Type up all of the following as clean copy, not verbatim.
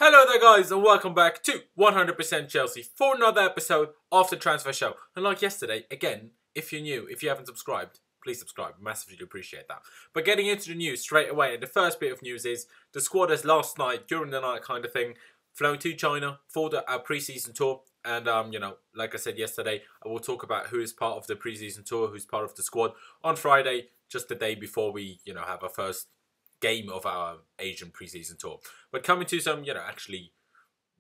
Hello there guys and welcome back to 100% Chelsea for another episode of the Transfer Show. And like yesterday, again, if you're new, if you haven't subscribed, please subscribe. Massively appreciate that. But getting into the news straight away, and the first bit of news is the squad has last night, during the night kind of thing, flown to China for our pre-season tour. And, like I said yesterday, I will talk about who is part of the pre-season tour, who's part of the squad on Friday, just the day before we, have our first game of our Asian pre-season tour. But coming to some, actually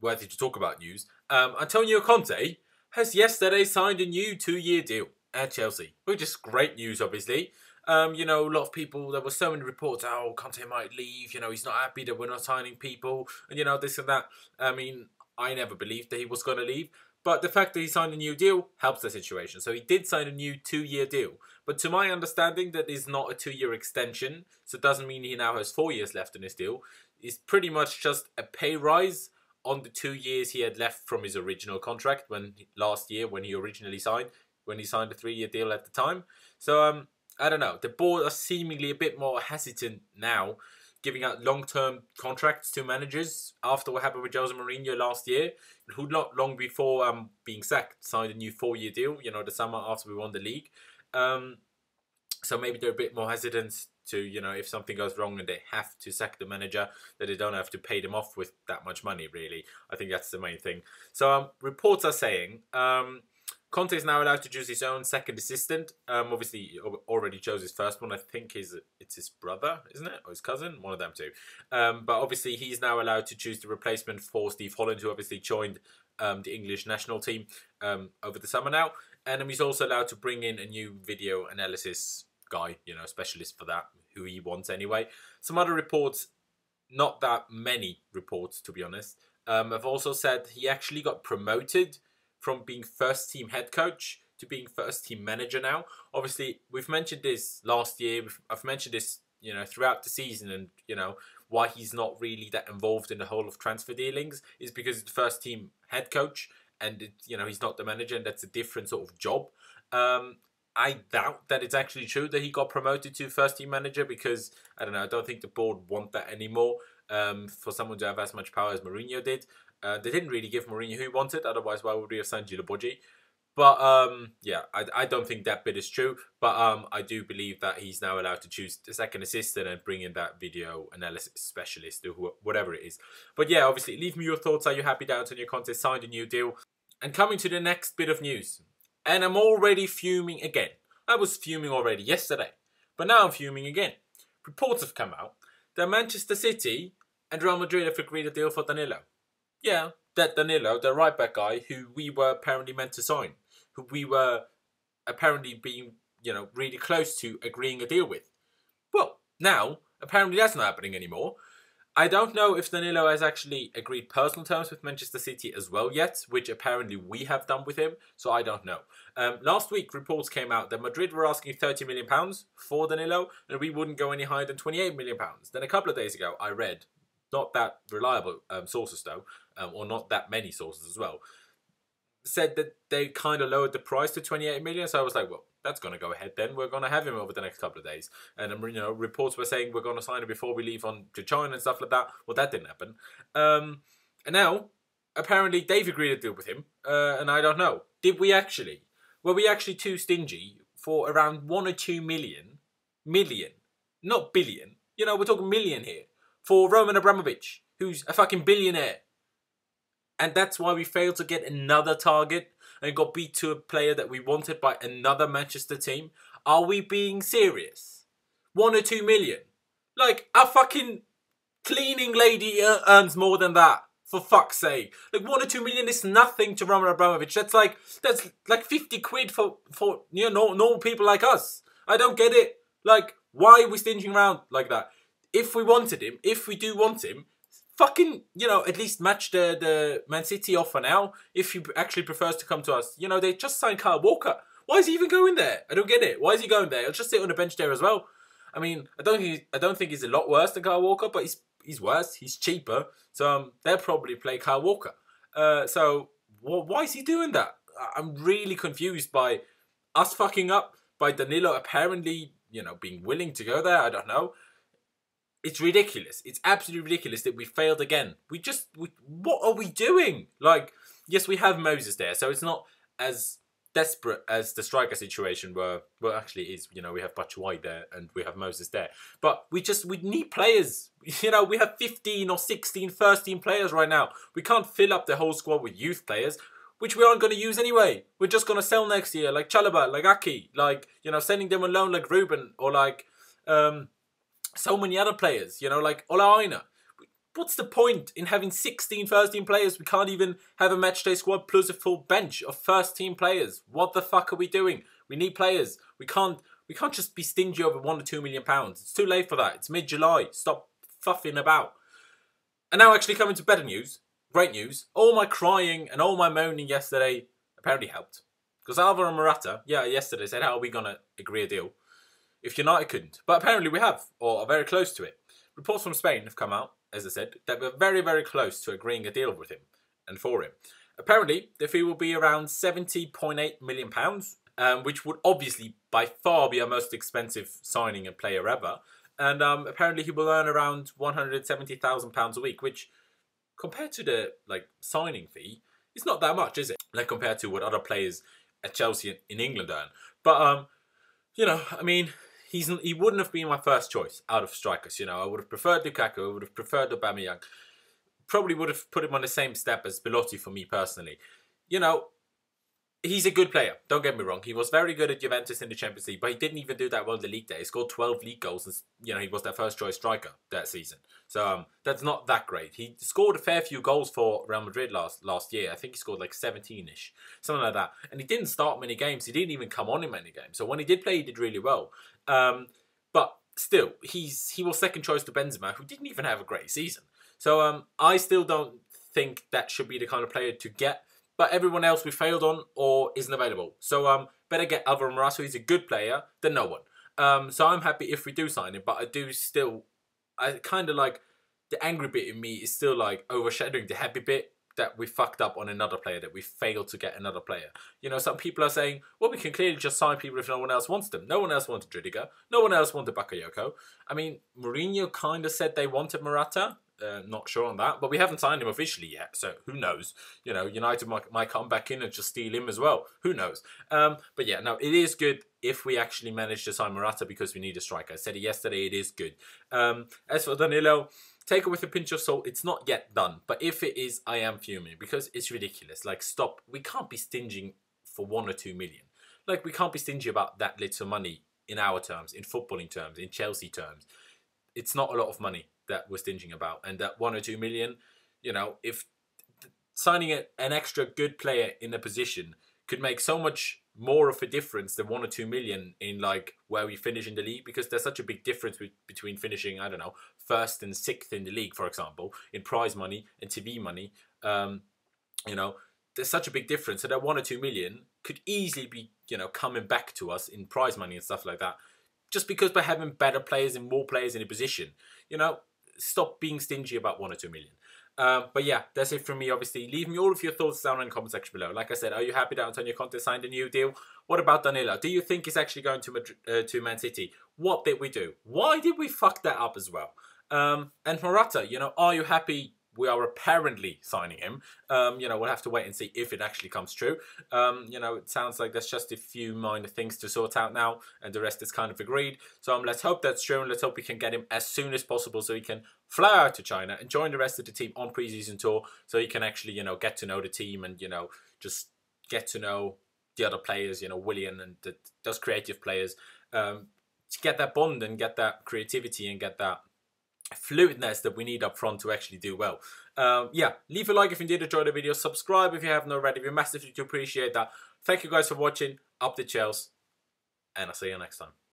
worthy to talk about news, Antonio Conte has yesterday signed a new 2-year deal at Chelsea, which is great news, obviously. A lot of people, there were so many reports, oh, Conte might leave, he's not happy that we're not signing people, and, this and that. I mean, I never believed that he was going to leave. But the fact that he signed a new deal helps the situation. So he did sign a new 2-year deal. But to my understanding, that is not a 2-year extension. So it doesn't mean he now has 4 years left in his deal. It's pretty much just a pay rise on the 2 years he had left from his original contract last year when he originally signed, when he signed a 3-year deal at the time. So I don't know. The board are seemingly a bit more hesitant now, giving out long-term contracts to managers after what happened with Jose Mourinho last year, who not long before being sacked signed a new 4-year deal, the summer after we won the league. So maybe they're a bit more hesitant to, if something goes wrong and they have to sack the manager, that they don't have to pay them off with that much money, really. I think that's the main thing. So reports are saying Conte is now allowed to choose his own second assistant. Obviously, he already chose his first one. I think it's his brother, isn't it? Or his cousin? One of them two. But obviously, he's now allowed to choose the replacement for Steve Holland, who obviously joined the English national team over the summer now. And he's also allowed to bring in a new video analysis guy, specialist for that, who he wants anyway. Some other reports, not that many reports, to be honest, have also said he actually got promoted from being first team head coach to being first team manager now. Obviously, we've mentioned this last year. I've mentioned this, throughout the season, and why he's not really that involved in the whole of transfer dealings is because it's the first team head coach, and he's not the manager, and that's a different sort of job. I doubt that it's actually true that he got promoted to first team manager, because I don't know. I don't think the board want that anymore. For someone to have as much power as Mourinho did. They didn't really give Mourinho who he wanted, otherwise why would we have signed Gilaboggi? But yeah, I don't think that bit is true. But I do believe that he's now allowed to choose the second assistant and bring in that video analysis specialist or whatever it is. But yeah, obviously, leave me your thoughts. Are you happy that Antonio Conte signed a new deal? And coming to the next bit of news. And I'm already fuming again. I was fuming already yesterday, but now I'm fuming again. Reports have come out that Manchester City and Real Madrid have agreed a deal for Danilo. Yeah, that Danilo, the right-back guy who we were apparently meant to sign, who we were apparently being, really close to agreeing a deal with. Well, now, apparently that's not happening anymore. I don't know if Danilo has actually agreed personal terms with Manchester City as well yet, which apparently we have done with him, so I don't know. Last week, reports came out that Madrid were asking £30 million for Danilo, and we wouldn't go any higher than £28 million. Then a couple of days ago, I read, not that reliable sources though, or not that many sources as well, said that they kind of lowered the price to 28 million. So I was like, well, that's going to go ahead then. We're going to have him over the next couple of days. And, reports were saying we're going to sign him before we leave on to China and stuff like that. Well, that didn't happen. And now, apparently, they've agreed to deal with him. And I don't know. Did we actually? Were we actually too stingy for around 1 or 2 million? Million. Not billion. We're talking million here. For Roman Abramovich, who's a fucking billionaire. And that's why we failed to get another target and got beat to a player that we wanted by another Manchester team. Are we being serious? 1 or 2 million? Like, a fucking cleaning lady earns more than that. For fuck's sake. Like, 1 or 2 million is nothing to Roman Abramovich. That's like 50 quid for normal people like us. I don't get it. Like, why are we stinging around like that? If we wanted him, if we do want him, fucking, at least match the Man City offer now. If he actually prefers to come to us. They just signed Kyle Walker. Why is he even going there? I don't get it. Why is he going there? He'll just sit on the bench there as well. I mean, I don't think he's a lot worse than Kyle Walker, but he's worse. He's cheaper. So they'll probably play Kyle Walker. So why is he doing that? I'm really confused by us fucking up, by Danilo apparently, being willing to go there. I don't know. it's ridiculous. It's absolutely ridiculous that we failed again. What are we doing? Like, yes, we have Moses there, so it's not as desperate as the striker situation where, well, actually it is. You know, we have Batshuayi there and we have Moses there. But we need players. You know, we have 15 or 16 first-team players right now. We can't fill up the whole squad with youth players, which we aren't going to use anyway. We're just going to sell next year, like Chalobah, like Aki, like, you know, sending them alone like Ruben, or like so many other players, you know, like Ola Aina. What's the point in having 16 first-team players? We can't even have a matchday squad plus a full bench of first-team players. What the fuck are we doing? We need players. We can't just be stingy over £1 or £2 million. It's too late for that. It's mid-July. Stop fuffing about. And now actually coming to better news. Great news. All my crying and all my moaning yesterday apparently helped. Because Alvaro Morata, yesterday said, how are we going to agree a deal if United couldn't? But apparently we have, or are very close to it. Reports from Spain have come out, as I said, that we're very, very close to agreeing a deal with him and for him. Apparently, the fee will be around £70.8 million, which would obviously by far be our most expensive signing and player ever. And apparently he will earn around £170,000 a week, which compared to the signing fee, it's not that much, is it? Like compared to what other players at Chelsea in England earn. But you know, I mean, he wouldn't have been my first choice out of strikers. You know, I would have preferred Lukaku. I would have preferred Aubameyang. Probably would have put him on the same step as Belotti for me personally. You know, he's a good player. Don't get me wrong. He was very good at Juventus in the Champions League, but he didn't even do that well in the league there. He scored 12 league goals, and you know he was their first choice striker that season. So that's not that great. He scored a fair few goals for Real Madrid last year. I think he scored like 17-ish, something like that. And he didn't start many games. He didn't even come on in many games. So when he did play, he did really well. But still, he was second choice to Benzema, who didn't even have a great season. So I still don't think that should be the kind of player to get. But everyone else we failed on or isn't available. So better get Alvaro Morata, who's a good player, than no one. So I'm happy if we do sign him. But I kind of like, the angry bit in me is still like overshadowing the happy bit that we fucked up on another player, that we failed to get another player. You know, some people are saying, well, we can clearly just sign people if no one else wants them. No one else wanted Rudiger. No one else wanted Bakayoko. I mean, Mourinho kind of said they wanted Morata. Not sure on that, but we haven't signed him officially yet, so who knows? You know, United might come back in and just steal him as well. Who knows? But yeah, no, it is good if we actually manage to sign Morata because we need a striker. I said it yesterday, it is good. As for Danilo, take it with a pinch of salt. It's not yet done, but if it is, I am fuming because it's ridiculous. Like, stop. We can't be stinging for 1 or 2 million. Like, we can't be stingy about that little money in our terms, in footballing terms, in Chelsea terms. It's not a lot of money that we're stinging about, and that 1 or 2 million, you know, if signing an extra good player in a position could make so much more of a difference than 1 or 2 million in like where we finish in the league, because there's such a big difference between finishing, I don't know, 1st and 6th in the league, for example, in prize money and TV money. You know, there's such a big difference, so that 1 or 2 million could easily be, you know, coming back to us in prize money and stuff like that, just because we're having better players and more players in a position. You know, stop being stingy about 1 or 2 million. But yeah, that's it from me, obviously. Leave me all of your thoughts down in the comment section below. Like I said, are you happy that Antonio Conte signed a new deal? What about Danilo? Do you think he's actually going to Man City? What did we do? Why did we fuck that up as well? And Morata, you know, are you happy we are apparently signing him? You know, we'll have to wait and see if it actually comes true. You know, it sounds like there's just a few minor things to sort out now, and the rest is kind of agreed. So let's hope that's true, and let's hope we can get him as soon as possible so he can fly out to China and join the rest of the team on pre-season tour, so he can actually, you know, get to know the team and, you know, just get to know the other players, you know, Willian and those creative players, to get that bond and get that creativity and get that fluidness that we need up front to actually do well. Yeah, leave a like if you did enjoy the video. Subscribe if you haven't already. We massively appreciate that. Thank you guys for watching. Up the Chelsea, and I'll see you next time.